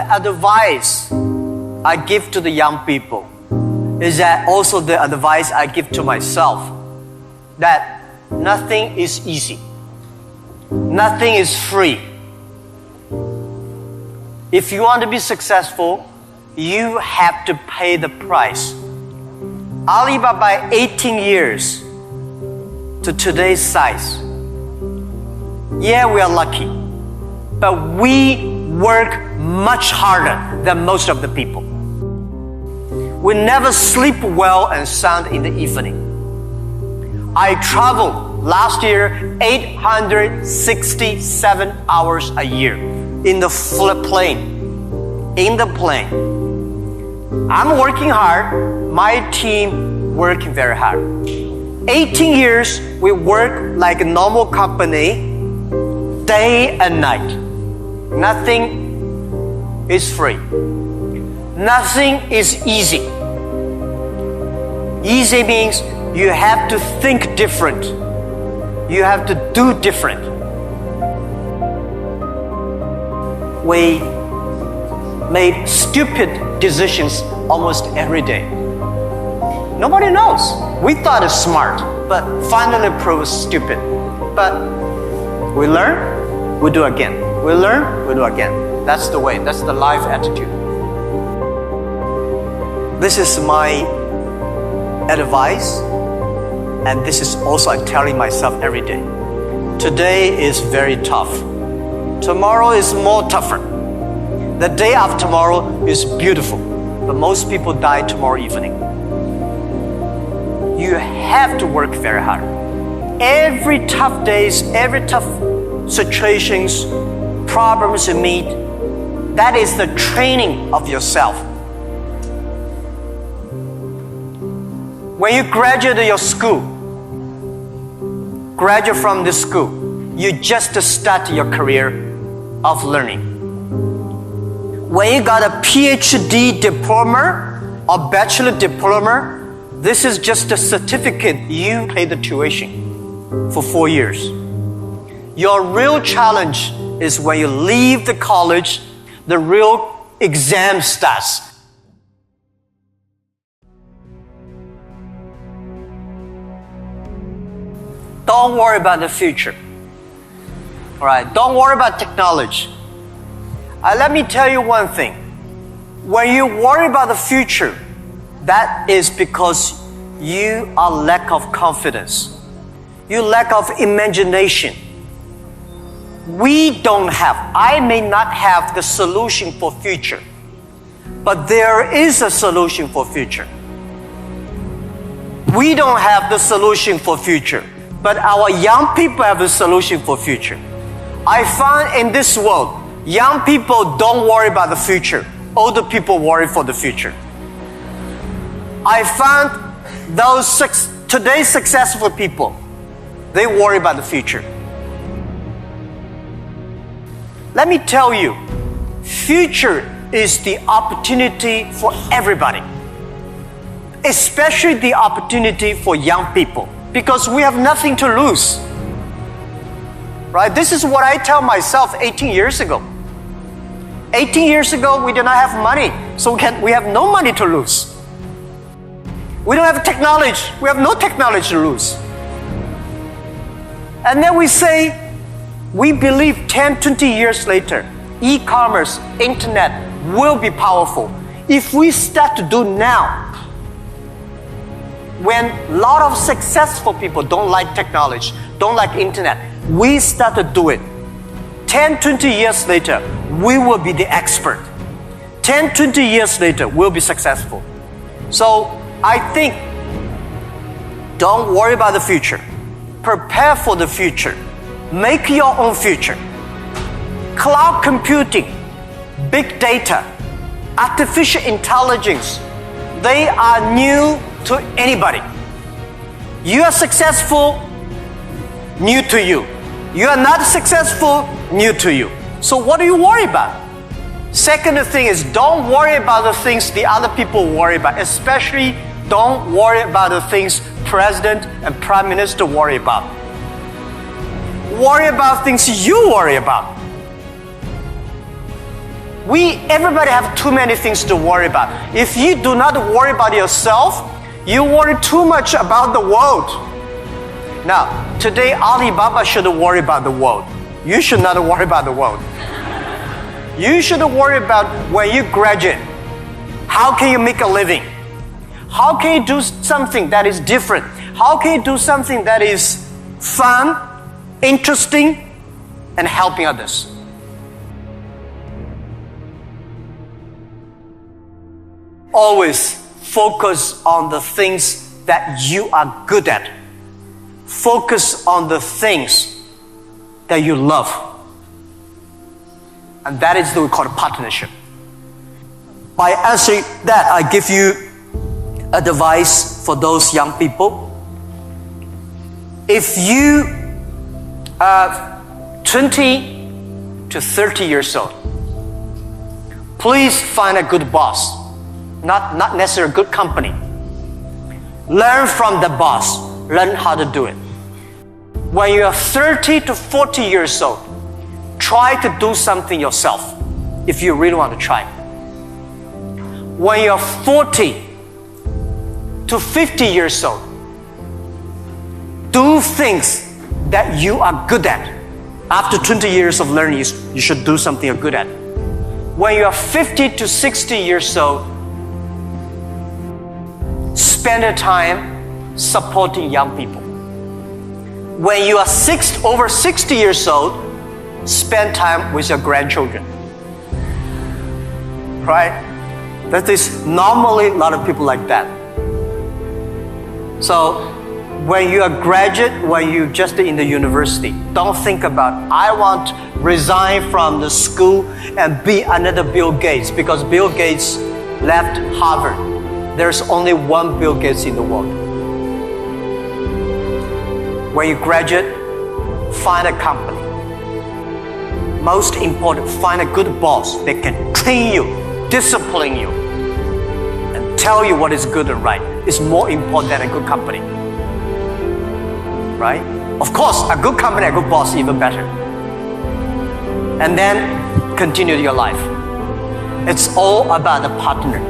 the advice I give to the young people is that also the advice I give to myself, that nothing is easy. Nothing is free. If you want to be successful, you have to pay the price. Alibaba, 18 years to today's size. Yeah, we are lucky, but we work much harder than most of the people. We never sleep well and sound in the evening. I traveled last year 867 hours a year in the plane. In the plane. I'm working hard. My team working very hard. 18 years, we work like a normal company, day and night. Nothing is free. Nothing is easy. Easy means you have to think different. You have to do different. We made stupid decisions almost every day. Nobody knows. We thought it's smart, but finally proved stupid. But we learn, we do again. We learn, we do again. That's the way. That's the life attitude. This is my advice, and this is also I'm telling myself every day. Today is very tough. Tomorrow is more tougher. The day after tomorrow is beautiful, but most people die tomorrow evening. You have to work very hard. Every tough days, every tough situations, problems you meet, that is the training of yourself. When you graduate your school, graduate from this school, you just start your career of learning. When you got a PhD diploma or bachelor diploma, this is just a certificate. You pay the tuition for 4 years. Your real challenge is when you leave the college, the real exam starts. Don't worry about the future. All right, don't worry about technology. Let me tell you one thing. When you worry about the future, that is because you are lack of confidence. You lack of imagination. We don't have, I may not have the solution for future, but there is a solution for future. We don't have the solution for future, but our young people have a solution for future. I found in this world, young people don't worry about the future. Older people worry for the future. I found today's successful people, they worry about the future. Let me tell you, future is the opportunity for everybody, especially the opportunity for young people, because we have nothing to lose. Right? This is what I tell myself 18 years ago. 18 years ago, we did not have money, so we have no money to lose. We don't have technology. We have no technology to lose. And then we say, we believe 10, 20 years later, e-commerce, internet will be powerful. If we start to do now, when a lot of successful people don't like technology, don't like internet, we start to do it. 10, 20 years later, we will be the expert. 10, 20 years later, we'll be successful. So I think, don't worry about the future. Prepare for the future. Make your own future. Cloud computing, big data, artificial intelligence, they are new to anybody. You are successful, new to you. You are not successful, new to you. So what do you worry about? Second thing is, don't worry about the things the other people worry about. Especially, don't worry about the things President and Prime Minister worry about. Worry about things you worry about. Everybody have too many things to worry about. If you do not worry about yourself, you worry too much about the world. Now, today Alibaba should worry about the world. You should not worry about the world. You should worry about when you graduate. How can you make a living? How can you do something that is different? How can you do something that is fun, interesting, and helping others? Always focus on the things that you are good at. Focus on the things that you love. And that is what we call a partnership. By answering that, I give you advice for those young people. If you are 20 to 30 years old, please find a good boss. Not necessarily a good company. Learn from the boss. Learn how to do it. When you are 30 to 40 years old, try to do something yourself if you really want to try. When you are 40 to 50 years old, do things that you are good at. After 20 years of learning, you should do something you're good at. When you are 50 to 60 years old, spend your time supporting young people. When you are over 60 years old, spend time with your grandchildren. Right? That is normally a lot of people like that. So when you are a graduate, when you just in the university, don't think about, I want to resign from the school and be another Bill Gates, because Bill Gates left Harvard. There's only one Bill Gates in the world. When you graduate, find a company. Most important, find a good boss that can train you, discipline you, and tell you what is good and right. It's more important than a good company. Right? Of course, a good company, a good boss, even better. And then continue your life. It's all about the partner.